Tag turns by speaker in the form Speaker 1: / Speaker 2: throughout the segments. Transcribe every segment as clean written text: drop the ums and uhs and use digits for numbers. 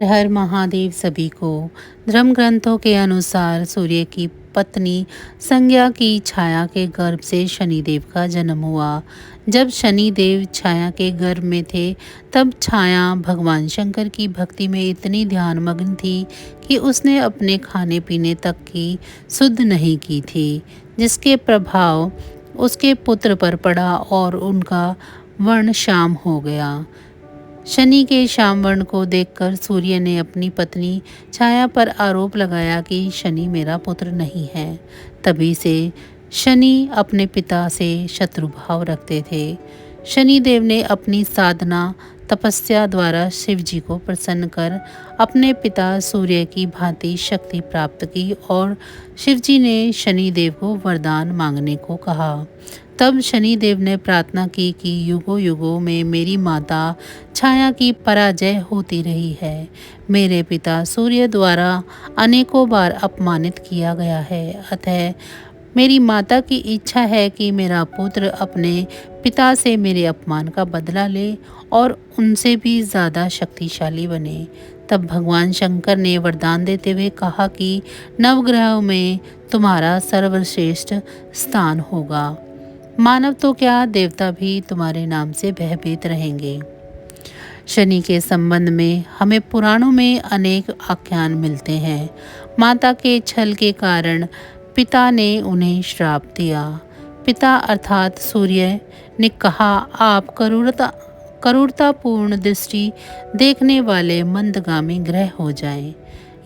Speaker 1: हर महादेव सभी को। धर्म ग्रंथों के अनुसार सूर्य की पत्नी संज्ञा की छाया के गर्भ से शनिदेव का जन्म हुआ। जब शनिदेव छाया के गर्भ में थे तब छाया भगवान शंकर की भक्ति में इतनी ध्यानमग्न थी कि उसने अपने खाने पीने तक की शुद्ध नहीं की थी, जिसके प्रभाव उसके पुत्र पर पड़ा और उनका वर्ण श्याम हो गया। शनि के श्याम वर्ण को देखकर सूर्य ने अपनी पत्नी छाया पर आरोप लगाया कि शनि मेरा पुत्र नहीं है। तभी से शनि अपने पिता से शत्रुभाव रखते थे। शनि देव ने अपनी साधना तपस्या द्वारा शिव जी को प्रसन्न कर अपने पिता सूर्य की भांति शक्ति प्राप्त की और शिव जी ने शनि देव को वरदान मांगने को कहा। तब शनि देव ने प्रार्थना की कि युगों युगों में मेरी माता छाया की पराजय होती रही है। मेरे पिता सूर्य द्वारा अनेकों बार अपमानित किया गया है, अतः मेरी माता की इच्छा है कि मेरा पुत्र अपने पिता से मेरे अपमान का बदला ले और उनसे भी ज़्यादा शक्तिशाली बने। तब भगवान शंकर ने वरदान देते हुए कहा कि नवग्रहों में तुम्हारा सर्वश्रेष्ठ स्थान होगा। मानव तो क्या, देवता भी तुम्हारे नाम से भयभीत रहेंगे। शनि के संबंध में हमें पुराणों में अनेक आख्यान मिलते हैं। माता के छल के कारण पिता ने उन्हें श्राप दिया। पिता अर्थात सूर्य ने कहा, आप करूरतापूर्ण दृष्टि देखने वाले मंदगामी ग्रह हो जाएं।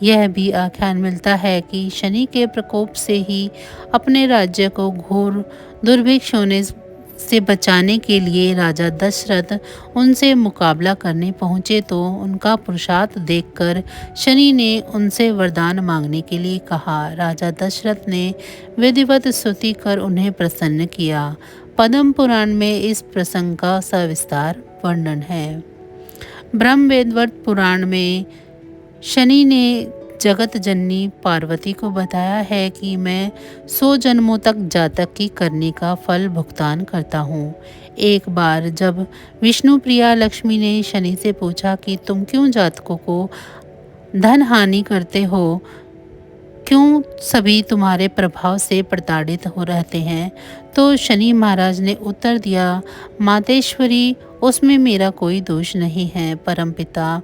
Speaker 1: यह भी आख्यान मिलता है कि शनि के प्रकोप से ही अपने राज्य को घोर दुर्भिक्ष होने से बचाने के लिए राजा दशरथ उनसे मुकाबला करने पहुंचे तो उनका पुरुषार्थ देखकर शनि ने उनसे वरदान मांगने के लिए कहा। राजा दशरथ ने विधिवत स्तुति कर उन्हें प्रसन्न किया। पद्म पुराण में इस प्रसंग का सविस्तार वर्णन है। ब्रह्मवेदवत पुराण में शनि ने जगत जननी पार्वती को बताया है कि मैं 100 जन्मों तक जातक की करने का फल भुगतान करता हूँ। एक बार जब विष्णु प्रिया लक्ष्मी ने शनि से पूछा कि तुम क्यों जातकों को धन हानि करते हो, क्यों सभी तुम्हारे प्रभाव से प्रताड़ित हो रहते हैं, तो शनि महाराज ने उत्तर दिया, मातेश्वरी, उसमें मेरा कोई दोष नहीं है। परमपिता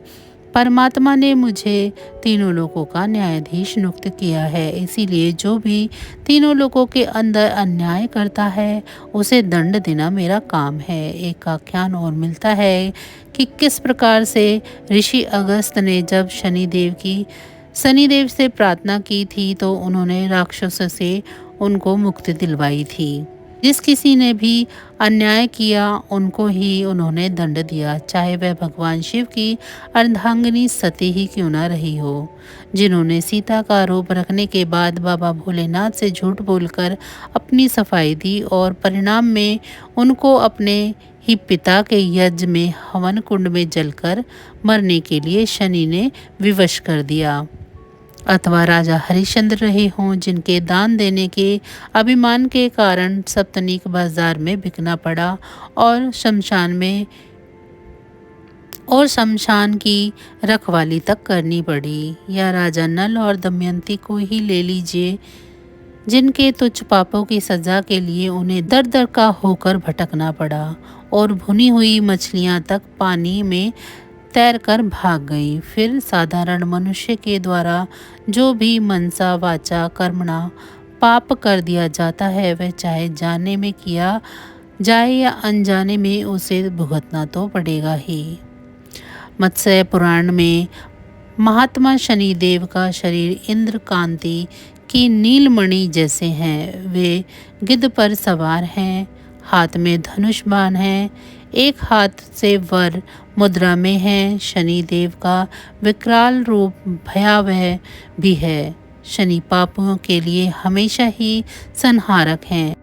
Speaker 1: परमात्मा ने मुझे तीनों लोकों का न्यायाधीश नियुक्त किया है, इसीलिए जो भी तीनों लोकों के अंदर अन्याय करता है उसे दंड देना मेरा काम है। एक आख्यान और मिलता है कि किस प्रकार से ऋषि अगस्त्य ने जब शनिदेव से प्रार्थना की थी तो उन्होंने राक्षसों से उनको मुक्ति दिलवाई थी। जिस किसी ने भी अन्याय किया उनको ही उन्होंने दंड दिया, चाहे वह भगवान शिव की अर्धांगिनी सती ही क्यों न रही हो। जिन्होंने सीता का आरोप रखने के बाद बाबा भोलेनाथ से झूठ बोलकर अपनी सफाई दी और परिणाम में उनको अपने ही पिता के यज्ञ में हवन कुंड में जलकर मरने के लिए शनि ने विवश कर दिया। अथवा राजा हरिश्चंद्र रहे हों, जिनके दान देने के अभिमान के कारण सप्तनिक बाजार में बिकना पड़ा और शमशान की रखवाली तक करनी पड़ी। या राजा नल और दमयंती को ही ले लीजिए, जिनके तुच्छ पापों की सजा के लिए उन्हें दर दर का होकर भटकना पड़ा और भुनी हुई मछलियां तक पानी में तैरकर भाग गई। फिर साधारण मनुष्य के द्वारा जो भी मनसा वाचा कर्मणा पाप कर दिया जाता है, वह चाहे जानने में किया जाए या अनजाने में उसे भुगतना तो पड़ेगा ही। मत्स्य पुराण में महात्मा शनिदेव का शरीर इंद्र कांति की नीलमणि जैसे हैं। वे गिद्ध पर सवार हैं, हाथ में धनुष बाण है, एक हाथ से वर मुद्रा में है। शनि देव का विकराल रूप भयावह भी है। शनि पापों के लिए हमेशा ही संहारक हैं।